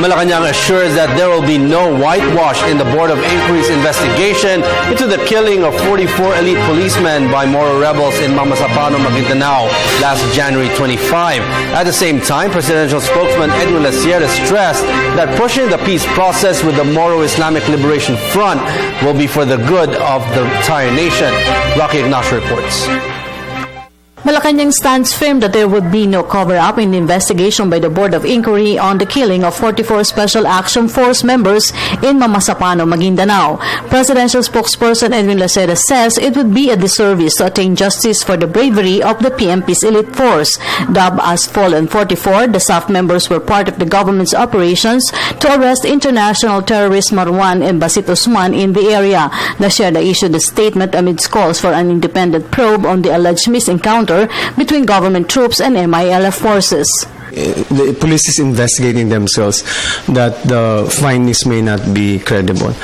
Malacanang assures that there will be no whitewash in the Board of Inquiry's investigation into the killing of 44 elite policemen by Moro rebels in Mamasapano, Maguindanao last January 25. At the same time, presidential spokesman Edwin Laciera stressed that pushing the peace process with the Moro Islamic Liberation Front will be for the good of the entire nation. Rocky Ignacio reports. Malacanang stands firm that there would be no cover-up in the investigation by the Board of Inquiry on the killing of 44 Special Action Force members in Mamasapano, Maguindanao. Presidential spokesperson Edwin Lacerda says it would be a disservice to attain justice for the bravery of the PNP's elite force. Dubbed as Fallen 44, the staff members were part of the government's operations to arrest international terrorist Marwan and Basit Usman in the area. Lacerda issued a statement amidst calls for an independent probe on the alleged misencounter between government troops and MILF forces. The police is investigating themselves that the findings may not be credible.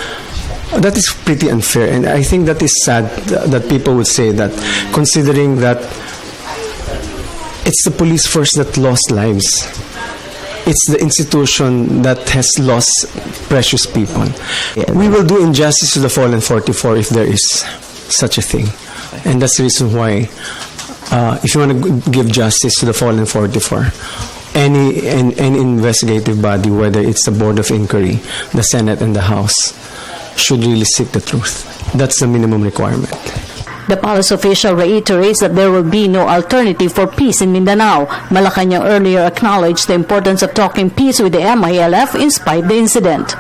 That is pretty unfair, and I think that is sad that people would say that, considering that it's the police force that lost lives. It's the institution that has lost precious people. We will do injustice to the fallen 44 if there is such a thing, and that's the reason why if you want to give justice to the fallen 44, any investigative body, whether it's the Board of Inquiry, the Senate, and the House, should really seek the truth. That's the minimum requirement. The palace official reiterates that there will be no alternative for peace in Mindanao. Malacanang earlier acknowledged the importance of talking peace with the MILF in spite of the incident.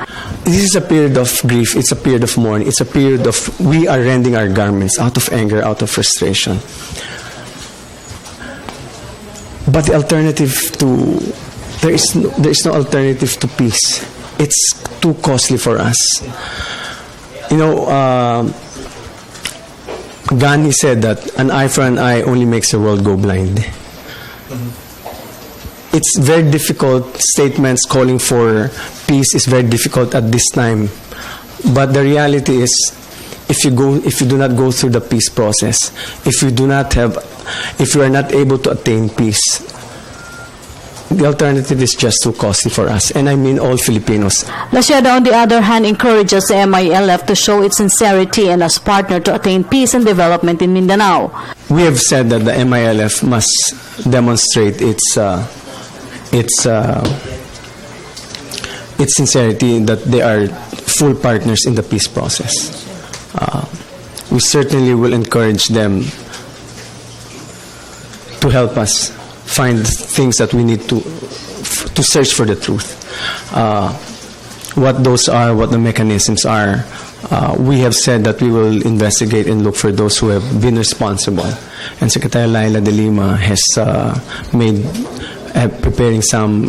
This is a period of grief. It's a period of mourning. It's a period of we are rending our garments out of anger, out of frustration. But the alternative to there is no alternative to peace. It's too costly for us. You know, Gandhi said that an eye for an eye only makes the world go blind. It's very difficult. Statements calling for peace is very difficult at this time. But the reality is, if you do not go through the peace process, if you are not able to attain peace, the alternative is just too costly for us, and I mean all Filipinos. Lacerda, on the other hand, encourages the MILF to show its sincerity and as partner to attain peace and development in Mindanao. We have said that the MILF must demonstrate its sincerity, that they are full partners in the peace process. We certainly will encourage them to help us find things that we need to search for the truth. What those are, what the mechanisms are. We have said that we will investigate and look for those who have been responsible. And Secretary Laila de Lima has preparing some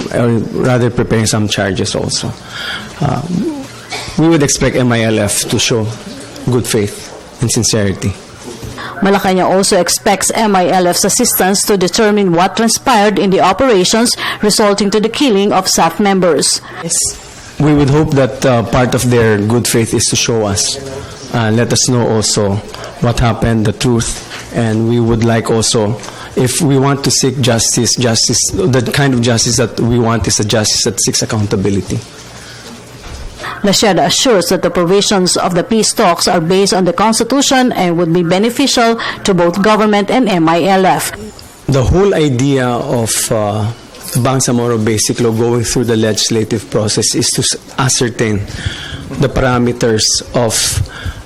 charges also. We would expect MILF to show good faith and sincerity. Malacanang also expects MILF's assistance to determine what transpired in the operations resulting to the killing of staff members. We would hope that part of their good faith is to show us, let us know also what happened, the truth, and we would like also, if we want to seek justice, the kind of justice that we want is a justice that seeks accountability. Lacerda assures that the provisions of the peace talks are based on the Constitution and would be beneficial to both government and MILF. The whole idea of Bangsamoro Basic Law going through the legislative process is to ascertain the parameters of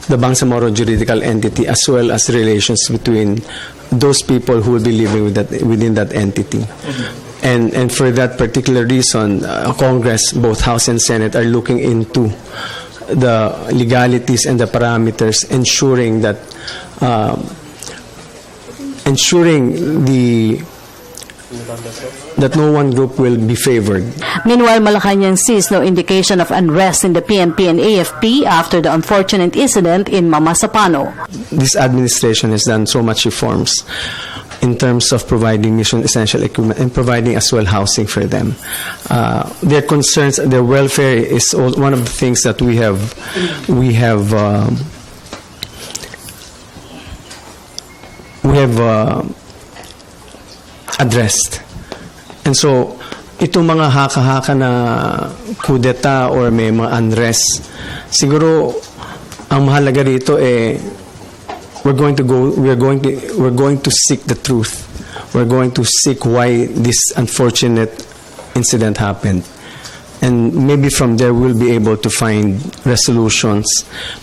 the Bangsamoro juridical entity as well as relations between those people who will be living within that entity. And for that particular reason, Congress, both House and Senate, are looking into the legalities and the parameters, ensuring that that no one group will be favored. Meanwhile, Malacanang sees no indication of unrest in the PNP and AFP after the unfortunate incident in Mamasapano. This administration has done so much reforms in terms of providing mission essential equipment and providing as well housing for them. Their concerns, their welfare is one of the things that we have addressed. And so itong mga haka-haka na kudeta or may mga unrest, siguro ang mahalaga rito we're going to seek the truth. We're going to seek why this unfortunate incident happened. And maybe from there we'll be able to find resolutions.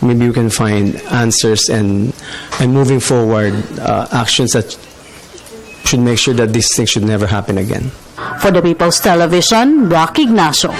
Maybe we can find answers and moving forward actions that should make sure that these things should never happen again. For the People's Television, Rocky Ignacio.